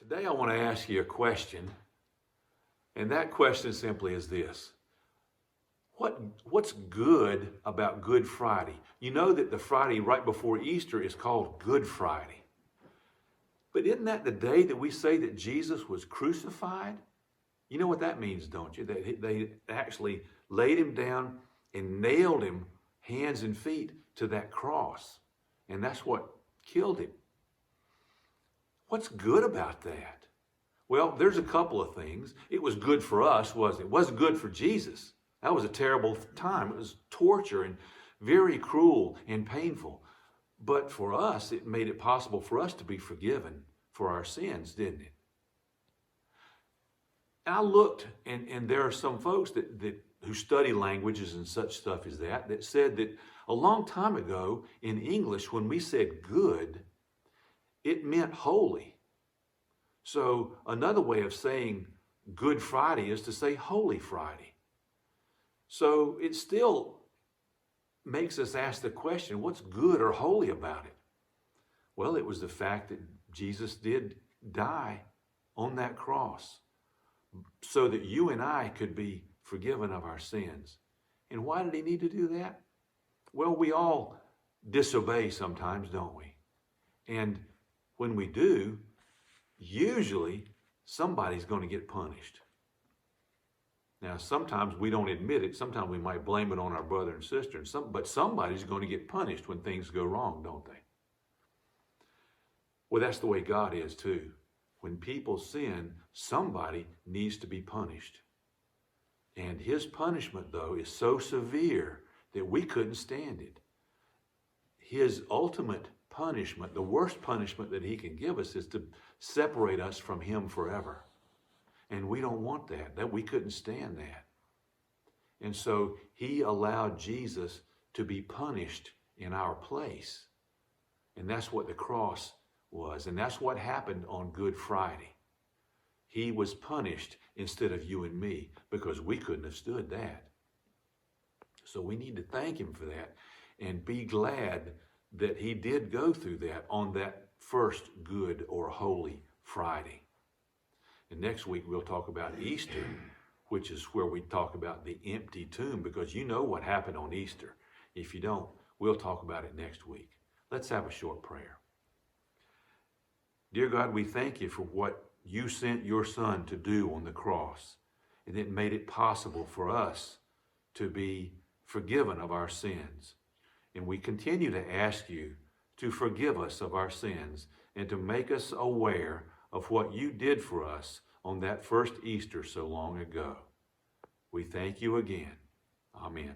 Today I want to ask you a question, and that question simply is this. What's good about Good Friday? You know that the Friday right before Easter is called Good Friday. But isn't that the day that we say that Jesus was crucified? You know what that means, don't you? That they actually laid him down and nailed him hands and feet to that cross. And that's what killed him. What's good about that? Well, there's a couple of things. It was good for us, wasn't it? It wasn't good for Jesus. That was a terrible time. It was torture and very cruel and painful. But for us, it made it possible for us to be forgiven for our sins, didn't it? And I looked, and there are some folks who study languages and such stuff as that said that a long time ago in English, when we said good, it meant holy. So another way of saying Good Friday is to say Holy Friday. So it still makes us ask the question, what's good or holy about it? Well, it was the fact that Jesus did die on that cross so that you and I could be forgiven of our sins. And why did he need to do that? Well, we all disobey sometimes, don't we? And when we do, usually somebody's going to get punished. Now, sometimes we don't admit it. Sometimes we might blame it on our brother and sister, but somebody's going to get punished when things go wrong, don't they? Well, that's the way God is too. When people sin, somebody needs to be punished. And his punishment, though, is so severe that we couldn't stand it. His ultimate punishment, the worst punishment that he can give us, is to separate us from him forever. And we don't want that. We couldn't stand that. And so he allowed Jesus to be punished in our place. And that's what the cross was. And that's what happened on Good Friday. He was punished instead of you and me because we couldn't have stood that. So we need to thank him for that and be glad that he did go through that on that first Good or Holy Friday. And next week we'll talk about Easter, which is where we talk about the empty tomb, because you know what happened on Easter. If you don't, we'll talk about it next week. Let's have a short prayer. Dear God, we thank you for what you sent your Son to do on the cross, and it made it possible for us to be forgiven of our sins. And we continue to ask you to forgive us of our sins and to make us aware of what you did for us on that first Easter so long ago. We thank you again. Amen.